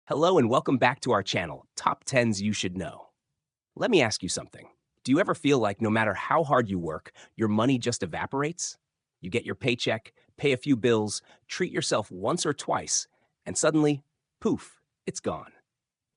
Hello and welcome back to our channel, Top 10s You Should Know. Let me ask you something. Do you ever feel like no matter how hard you work, your money just evaporates? You get your paycheck, pay a few bills, treat yourself once or twice, and suddenly, poof, it's gone.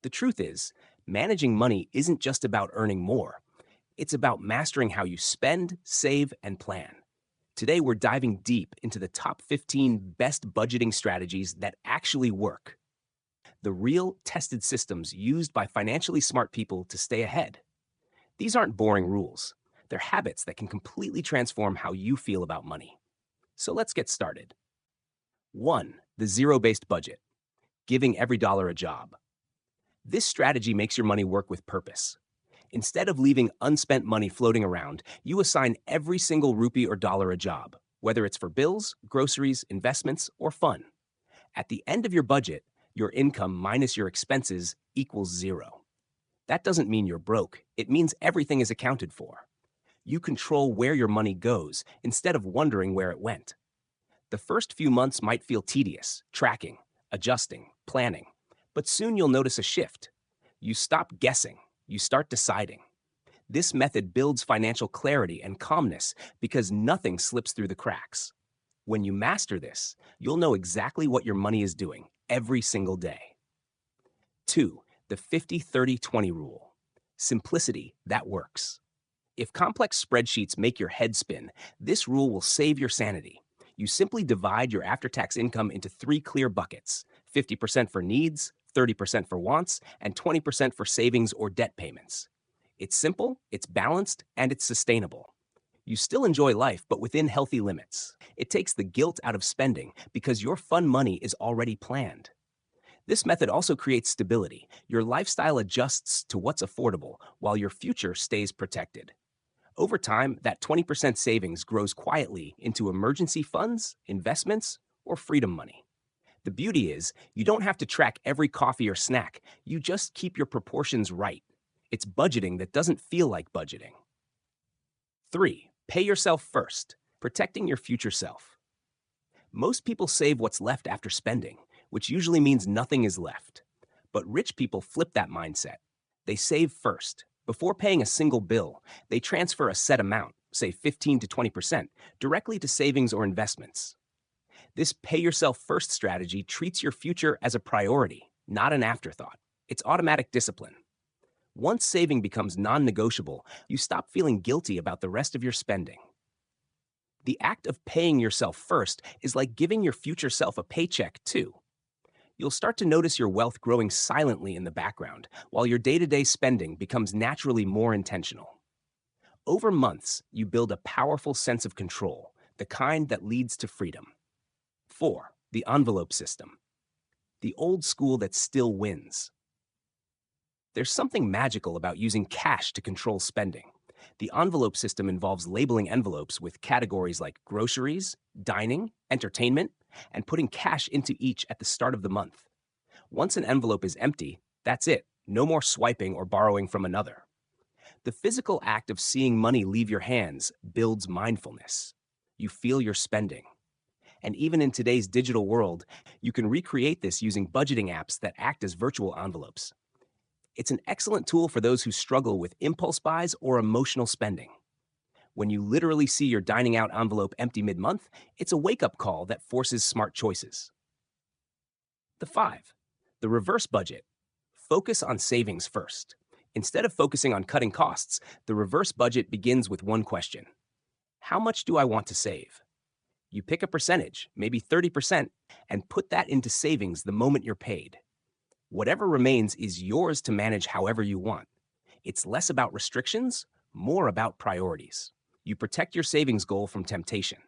The truth is, managing money isn't just about earning more. It's about mastering how you spend, save, and plan. Today, we're diving deep into the top 15 best budgeting strategies that actually work, the real tested systems used by financially smart people to stay ahead. These aren't boring rules. They're habits that can completely transform how you feel about money. So let's get started. 1. The zero-based budget, giving every dollar a job. This strategy makes your money work with purpose. Instead of leaving unspent money floating around, you assign every single rupee or dollar a job, whether it's for bills, groceries, investments, or fun. At the end of your budget, your income minus your expenses equals zero. That doesn't mean you're broke. It means everything is accounted for. You control where your money goes instead of wondering where it went. The first few months might feel tedious, tracking, adjusting, planning, but soon you'll notice a shift. You stop guessing, you start deciding. This method builds financial clarity and calmness because nothing slips through the cracks. When you master this, you'll know exactly what your money is doing every single day. 2. The 50-30-20 rule. Simplicity that works. If complex spreadsheets make your head spin, this rule will save your sanity. You simply divide your after-tax income into three clear buckets: 50% for needs, 30% for wants, and 20% for savings or debt payments. It's simple, it's balanced, and it's sustainable. You still enjoy life, but within healthy limits. It takes the guilt out of spending because your fun money is already planned. This method also creates stability. Your lifestyle adjusts to what's affordable while your future stays protected. Over time, that 20% savings grows quietly into emergency funds, investments, or freedom money. The beauty is, you don't have to track every coffee or snack. You just keep your proportions right. It's budgeting that doesn't feel like budgeting. 3. Pay yourself first, protecting your future self. Most people save what's left after spending, which usually means nothing is left. But rich people flip that mindset. They save first. Before paying a single bill, they transfer a set amount, say 15 to 20%, directly to savings or investments. This pay yourself first strategy treats your future as a priority, not an afterthought. It's automatic discipline. Once saving becomes non-negotiable, you stop feeling guilty about the rest of your spending. The act of paying yourself first is like giving your future self a paycheck, too. You'll start to notice your wealth growing silently in the background, while your day-to-day spending becomes naturally more intentional. Over months, you build a powerful sense of control, the kind that leads to freedom. 4. The envelope system. The old school that still wins. There's something magical about using cash to control spending. The envelope system involves labeling envelopes with categories like groceries, dining, entertainment, and putting cash into each at the start of the month. Once an envelope is empty, that's it. No more swiping or borrowing from another. The physical act of seeing money leave your hands builds mindfulness. You feel your spending. And even in today's digital world, you can recreate this using budgeting apps that act as virtual envelopes. It's an excellent tool for those who struggle with impulse buys or emotional spending. When you literally see your dining out envelope empty mid-month, it's a wake-up call that forces smart choices. 5. The reverse budget. Focus on savings first. Instead of focusing on cutting costs, the reverse budget begins with one question: how much do I want to save? You pick a percentage, maybe 30%, and put that into savings the moment you're paid. Whatever remains is yours to manage however you want. It's less about restrictions, more about priorities. You protect your savings goal from temptation.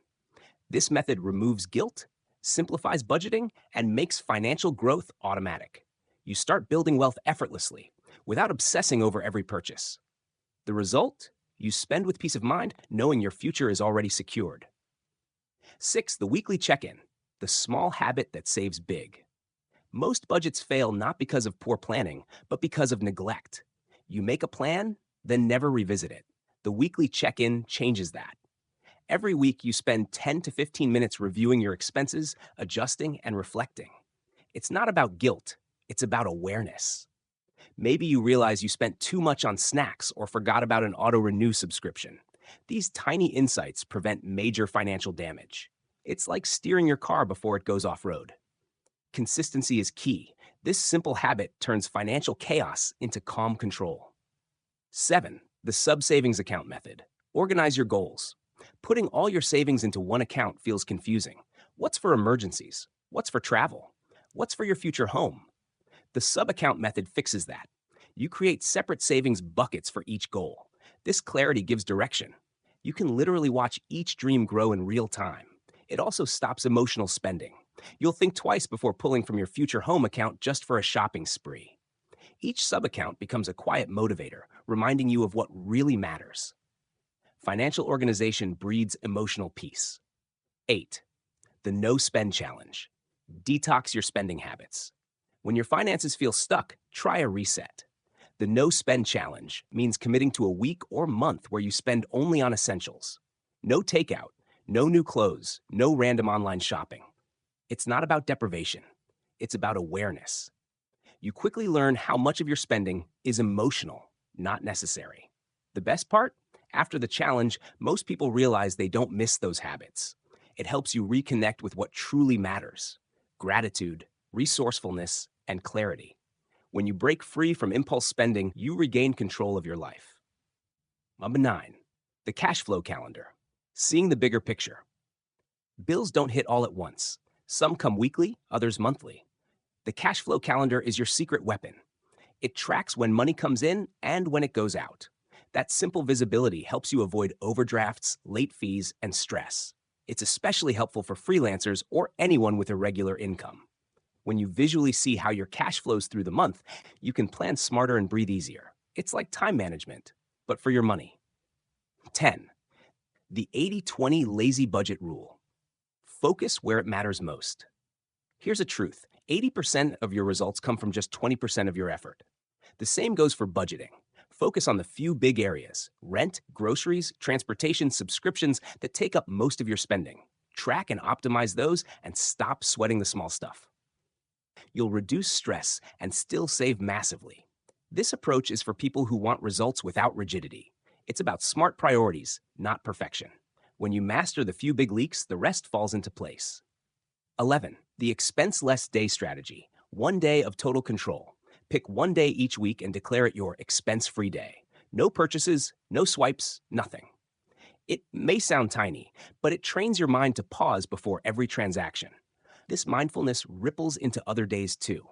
This method removes guilt, simplifies budgeting, and makes financial growth automatic. You start building wealth effortlessly, without obsessing over every purchase. The result? You spend with peace of mind, knowing your future is already secured. 6. The weekly check-in, the small habit that saves big. Most budgets fail not because of poor planning, but because of neglect. You make a plan, then never revisit it. The weekly check-in changes that. Every week, you spend 10 to 15 minutes reviewing your expenses, adjusting, and reflecting. It's not about guilt. It's about awareness. Maybe you realize you spent too much on snacks or forgot about an auto renew subscription. These tiny insights prevent major financial damage. It's like steering your car before it goes off road. Consistency is key. This simple habit turns financial chaos into calm control. 7. The sub savings account method. Organize your goals. Putting all your savings into one account feels confusing. What's for emergencies? What's for travel? What's for your future home? The sub account method fixes that. You create separate savings buckets for each goal. This clarity gives direction. You can literally watch each dream grow in real time. It also stops emotional spending. You'll think twice before pulling from your future home account just for a shopping spree. Each sub account becomes a quiet motivator, reminding you of what really matters. Financial organization breeds emotional peace. 8. The no spend challenge. Detox your spending habits. When your finances feel stuck, try a reset. The no spend challenge means committing to a week or month where you spend only on essentials. No takeout, no new clothes, no random online shopping. It's not about deprivation. It's about awareness. You quickly learn how much of your spending is emotional, not necessary. The best part? After the challenge, most people realize they don't miss those habits. It helps you reconnect with what truly matters: gratitude, resourcefulness, and clarity. When you break free from impulse spending, you regain control of your life. Number 9, the cash flow calendar. Seeing the bigger picture. Bills don't hit all at once. Some come weekly, others monthly. The cash flow calendar is your secret weapon. It tracks when money comes in and when it goes out. That simple visibility helps you avoid overdrafts, late fees, and stress. It's especially helpful for freelancers or anyone with a regular income. When you visually see how your cash flows through the month, you can plan smarter and breathe easier. It's like time management, but for your money. 10. The 80-20 lazy budget rule. Focus where it matters most. Here's a truth: 80% of your results come from just 20% of your effort. The same goes for budgeting. Focus on the few big areas: rent, groceries, transportation, subscriptions that take up most of your spending. Track and optimize those and stop sweating the small stuff. You'll reduce stress and still save massively. This approach is for people who want results without rigidity. It's about smart priorities, not perfection. When you master the few big leaks, the rest falls into place. 11. The expense less day strategy. 1 day of total control. Pick 1 day each week and declare it your expense-free day. No purchases, no swipes, nothing. It may sound tiny, but it trains your mind to pause before every transaction. This mindfulness ripples into other days too.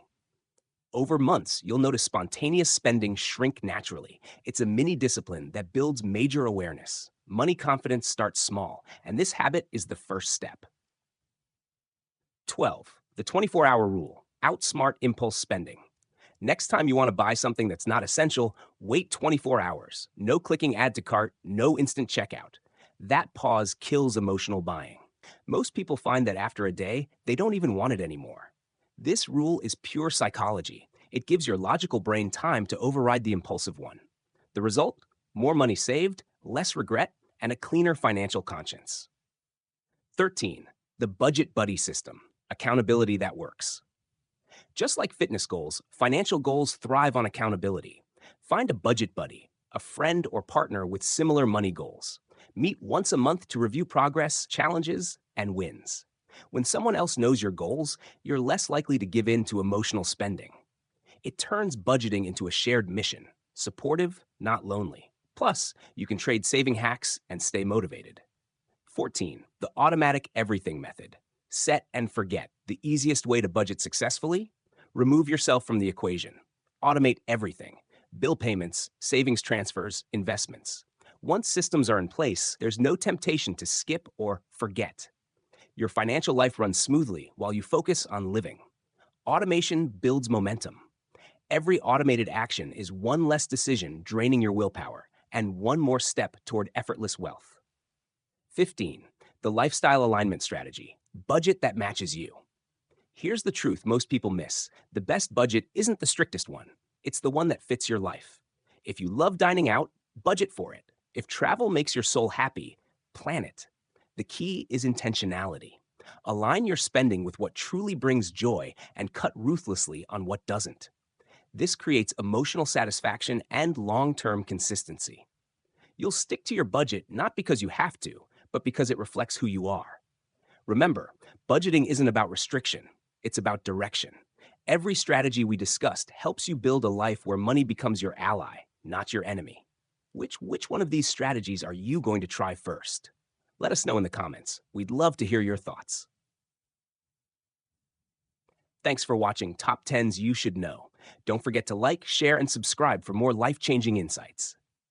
Over months, you'll notice spontaneous spending shrink naturally. It's a mini discipline that builds major awareness. Money confidence starts small, and this habit is the first step. 12. The 24-hour rule. Outsmart impulse spending. Next time you want to buy something that's not essential, wait 24 hours. No clicking add to cart, no instant checkout. That pause kills emotional buying. Most people find that after a day, they don't even want it anymore. This rule is pure psychology. It gives your logical brain time to override the impulsive one. The result? More money saved, less regret, and a cleaner financial conscience. 13. The budget buddy system. Accountability that works. Just like fitness goals, financial goals thrive on accountability. Find a budget buddy, a friend or partner with similar money goals. Meet once a month to review progress, challenges, and wins. When someone else knows your goals, you're less likely to give in to emotional spending. It turns budgeting into a shared mission, supportive, not lonely. Plus, you can trade saving hacks and stay motivated. 14. The automatic everything method. Set and forget. The easiest way to budget successfully? Remove yourself from the equation. Automate everything: bill payments, savings transfers, investments. Once systems are in place, there's no temptation to skip or forget. Your financial life runs smoothly while you focus on living. Automation builds momentum. Every automated action is one less decision draining your willpower and one more step toward effortless wealth. 15. The lifestyle alignment strategy. Budget that matches you. Here's the truth most people miss. The best budget isn't the strictest one. It's the one that fits your life. If you love dining out, budget for it. If travel makes your soul happy, plan it. The key is intentionality. Align your spending with what truly brings joy and cut ruthlessly on what doesn't. This creates emotional satisfaction and long term consistency. You'll stick to your budget not because you have to, but because it reflects who you are. Remember, budgeting isn't about restriction, it's about direction. Every strategy we discussed helps you build a life where money becomes your ally, not your enemy. Which one of these strategies are you going to try first? Let us know in the comments. We'd love to hear your thoughts. Thanks for watching Top 10s You Should Know. Don't forget to like, share, and subscribe for more life-changing insights.